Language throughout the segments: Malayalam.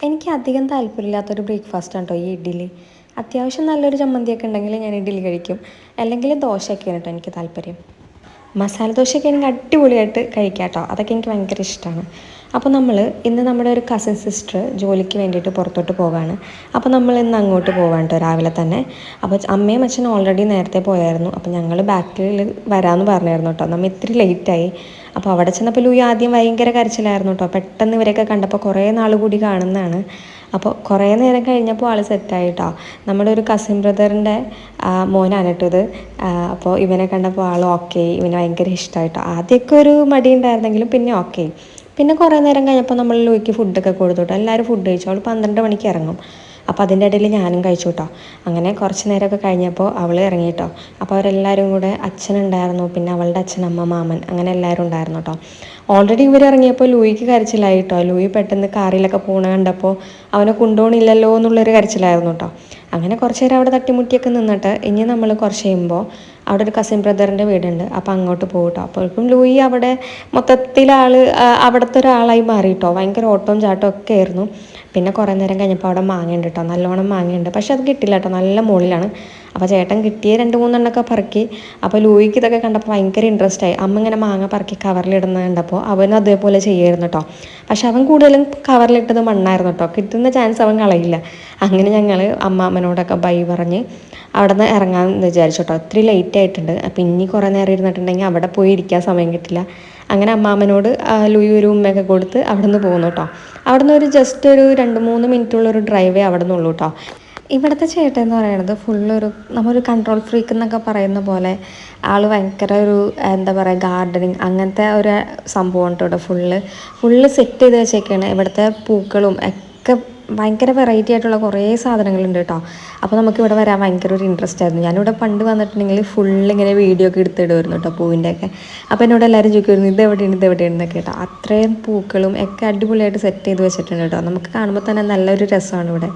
എനിക്ക് അധികം താല്പര്യമില്ലാത്തൊരു ബ്രേക്ക്ഫാസ്റ്റാണ് കേട്ടോ ഈ ഇഡ്ഡലി. അത്യാവശ്യം നല്ലൊരു ചമ്മന്തിയൊക്കെ ഉണ്ടെങ്കിൽ ഞാൻ ഇഡ്ഡലി കഴിക്കും. അല്ലെങ്കിൽ ദോശയൊക്കെയാണ് കേട്ടോ എനിക്ക് താല്പര്യം. മസാല ദോശയൊക്കെ എനിക്ക് അടിപൊളിയായിട്ട് കഴിക്കാം കേട്ടോ. അതൊക്കെ എനിക്ക് ഭയങ്കര ഇഷ്ടമാണ്. അപ്പോൾ ഇന്ന് നമ്മുടെ ഒരു കസിൻ സിസ്റ്റർ ജോലിക്ക് വേണ്ടിയിട്ട് പുറത്തോട്ട് പോവുകയാണ്. അപ്പോൾ നമ്മൾ ഇന്ന് അങ്ങോട്ട് പോവാണ് കേട്ടോ രാവിലെ തന്നെ. അപ്പോൾ അമ്മയും അച്ഛനും ഓൾറെഡി നേരത്തെ പോയായിരുന്നു. അപ്പോൾ ഞങ്ങൾ ബാക്കിൽ വരാമെന്ന് പറഞ്ഞായിരുന്നു കേട്ടോ. നമ്മൾ ഇത്തിരി ലേറ്റായി. അപ്പോൾ അവിടെ ചെന്നപ്പോൾ ലൂയി ആദ്യം ഭയങ്കര കരച്ചിലായിരുന്നു കേട്ടോ. പെട്ടെന്ന് ഇവരെയൊക്കെ കണ്ടപ്പോൾ കുറേ നാൾ കൂടി കാണുന്നതാണ്. അപ്പോൾ കുറേ നേരം കഴിഞ്ഞപ്പോൾ ആൾ സെറ്റായിട്ടോ. നമ്മുടെ ഒരു കസിൻ ബ്രദറിൻ്റെ മോനാണ് കേട്ടോ ഇത്. അപ്പോൾ ഇവനെ കണ്ടപ്പോൾ ആൾ ഓക്കെ, ഇവന് ഭയങ്കര ഇഷ്ടമായിട്ടോ. ആദ്യമൊക്കെ ഒരു മടി ഉണ്ടായിരുന്നെങ്കിലും പിന്നെ ഓക്കെ. പിന്നെ കുറേ നേരം കഴിഞ്ഞപ്പോൾ നമ്മൾ ലൂയിക്ക് ഫുഡൊക്കെ കൊടുത്തു. എല്ലാവരും ഫുഡ് കഴിച്ചു. അവൾ 12 മണിക്ക് ഇറങ്ങും. അപ്പോൾ അതിൻ്റെ ഇടയിൽ ഞാനും കഴിച്ചു കേട്ടോ. അങ്ങനെ കുറച്ച് നേരമൊക്കെ കഴിഞ്ഞപ്പോൾ അവൾ ഇറങ്ങി കേട്ടോ. അപ്പോൾ അവരെല്ലാവരും കൂടെ അച്ഛനുണ്ടായിരുന്നു, പിന്നെ അവളുടെ അച്ഛൻ, അമ്മ, മാമൻ, അങ്ങനെ എല്ലാവരും ഉണ്ടായിരുന്നു കേട്ടോ. ഓൾറെഡി ഇവർ ഇറങ്ങിയപ്പോൾ ലൂയിക്ക് കരച്ചിലായി കേട്ടോ. ലൂയി പെട്ടെന്ന് കാറിലൊക്കെ പോണ കണ്ടപ്പോൾ അവനെ കൊണ്ടുപോകണില്ലല്ലോ എന്നുള്ളൊരു കരച്ചിലായിരുന്നു കേട്ടോ. അങ്ങനെ കുറച്ച് നേരം അവിടെ തട്ടിമുട്ടിയൊക്കെ നിന്നിട്ട് ഇനി നമ്മൾ കുറച്ച് കഴിയുമ്പോൾ അവിടെ ഒരു കസിൻ ബ്രദറിൻ്റെ വീടുണ്ട്. അപ്പോൾ അങ്ങോട്ട് പോകും കേട്ടോ. അപ്പോഴേക്കും ലൂയി അവിടെ മൊത്തത്തിൽ അവിടുത്തെ ഒരാളായി മാറി കേട്ടോ. ഭയങ്കര ഓട്ടവും ചാട്ടവും ഒക്കെ ആയിരുന്നു. പിന്നെ കുറേ നേരം കഴിഞ്ഞപ്പോൾ അവിടെ മാങ്ങയുണ്ട് കേട്ടോ, നല്ലോണം മാങ്ങയുണ്ട്. പക്ഷെ അത് കിട്ടില്ല കേട്ടോ, നല്ല മുകളിലാണ്. അപ്പോൾ ചേട്ടൻ കിട്ടിയ 2-3 പറക്കി. അപ്പോൾ ലൂയിക്ക് ഇതൊക്കെ കണ്ടപ്പോൾ ഭയങ്കര ഇൻട്രസ്റ്റ് ആയി. അമ്മ ഇങ്ങനെ മാങ്ങ പറക്കി കവറിലിടുന്നത് കണ്ടപ്പോൾ അവനും അതേപോലെ ചെയ്യായിരുന്നു കേട്ടോ. പക്ഷെ അവൻ കൂടുതലും കവറിലിട്ടത് മണ്ണായിരുന്നു കേട്ടോ. കിട്ടുന്ന ചാൻസ് അവൻ കളയില്ല. അങ്ങനെ ഞങ്ങൾ അമ്മാമ്മനോടൊക്കെ ബൈ പറഞ്ഞ് അവിടെ നിന്ന് ഇറങ്ങാമെന്ന് വിചാരിച്ചു കേട്ടോ. ഒത്തിരി ലേറ്റ് ആയിട്ടുണ്ട്. അപ്പം ഇനി കുറേ നേരം ഇരുന്നിട്ടുണ്ടെങ്കിൽ അവിടെ പോയി ഇരിക്കാൻ സമയം കിട്ടില്ല. അങ്ങനെ അമ്മാമ്മനോട് ലൂയി ഒരു ഉമ്മയൊക്കെ കൊടുത്ത് അവിടെ നിന്ന് പോകുന്നു കേട്ടോ. അവിടെ നിന്ന് ജസ്റ്റ് ഒരു 2-3 മിനിറ്റുള്ളൊരു ഡ്രൈവേ അവിടെ നിന്നുള്ളൂ കേട്ടോ. ഇവിടുത്തെ ചേട്ടൻ എന്ന് പറയുന്നത് ഫുള്ളൊരു നമ്മളൊരു കൺട്രോൾ ഫ്രീക്ക് എന്നൊക്കെ പറയുന്ന പോലെ ആൾ ഭയങ്കര ഒരു എന്താ പറയുക ഗാർഡനിങ് അങ്ങനത്തെ ഒരു സംഭവം കേട്ടോ. ഫുള്ള് സെറ്റ് ചെയ്ത് വെച്ചേക്കാണ്. ഇവിടുത്തെ പൂക്കളും ഒക്കെ ഭയങ്കര വെറൈറ്റി ആയിട്ടുള്ള കുറേ സാധനങ്ങളുണ്ട് കേട്ടോ. അപ്പോൾ നമുക്ക് ഇവിടെ വരാൻ ഭയങ്കര ഒരു ഇൻട്രസ്റ്റ് ആയിരുന്നു. ഞാനിവിടെ പണ്ട് വന്നിട്ടുണ്ടെങ്കിൽ ഇങ്ങനെ വീഡിയോ ഒക്കെ എടുത്തിടുമായിരുന്നു കേട്ടോ പൂവിൻ്റെയൊക്കെ. അപ്പോൾ എന്നോട് എല്ലാവരും ചോദിക്കുമായിരുന്നു ഇതെവിടെയാണെന്നൊക്കെ കേട്ടോ. അത്രയും പൂക്കളും ഒക്കെ അടിപൊളിയായിട്ട് സെറ്റ് ചെയ്ത് വെച്ചിട്ടുണ്ട് കേട്ടോ. നമുക്ക് കാണുമ്പോൾ തന്നെ നല്ലൊരു രസമാണ് ഇവിടെ.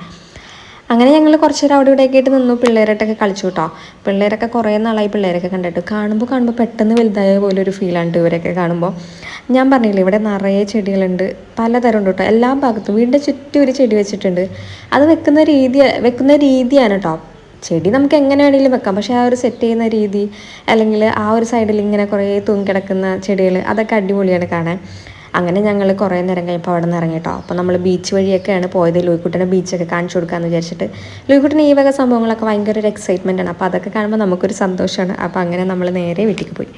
അങ്ങനെ ഞങ്ങൾ കുറച്ച് നേരം അവിടെ ഇവിടെയൊക്കെ ആയിട്ട് നിന്നു. പിള്ളേരായിട്ടൊക്കെ കളിച്ചു കേട്ടോ. പിള്ളേരൊക്കെ കുറേ നാളായി പിള്ളേരൊക്കെ കണ്ടിട്ട്. കാണുമ്പോൾ പെട്ടെന്ന് വലുതായ പോലെ ഒരു ഫീലാണ് ഇവരൊക്കെ കാണുമ്പോൾ. ഞാൻ പറഞ്ഞില്ലേ ഇവിടെ നിറയെ ചെടികളുണ്ട്, പലതരം ഉണ്ട് കേട്ടോ. എല്ലാ ഭാഗത്തും വീടിൻ്റെ ചുറ്റും ഒരു ചെടി വെച്ചിട്ടുണ്ട്. അത് വെക്കുന്ന രീതിയാണ് കേട്ടോ. ചെടി നമുക്ക് എങ്ങനെ വേണമെങ്കിലും വെക്കാം, പക്ഷേ ആ ഒരു സെറ്റ് ചെയ്യുന്ന രീതി, അല്ലെങ്കിൽ ആ ഒരു സൈഡിൽ ഇങ്ങനെ കുറേ തൂങ്ങിക്കിടക്കുന്ന ചെടികൾ, അതൊക്കെ അടിപൊളിയാണ് കാണാൻ. അങ്ങനെ ഞങ്ങൾ കുറേ നേരം കഴിഞ്ഞപ്പോൾ അവിടെ നിന്ന് ഇറങ്ങി കേട്ടോ. അപ്പോൾ നമ്മൾ ബീച്ച് വഴിയൊക്കെയാണ് പോയത്. ലൂയിക്കുട്ടനെ ബീച്ചൊക്കെ കാണിച്ചു കൊടുക്കാമെന്ന് വിചാരിച്ചിട്ട്. ലൂയിക്കുട്ടന് ഈ വക സംഭവങ്ങളൊക്കെ ഭയങ്കര ഒരു എക്സൈറ്റ്മെൻ്റ് ആണ്. അപ്പോൾ അതൊക്കെ കാണുമ്പോൾ നമുക്കൊരു സന്തോഷമാണ്. അപ്പോൾ അങ്ങനെ നമ്മൾ നേരെ വീട്ടിലേക്ക് പോയി.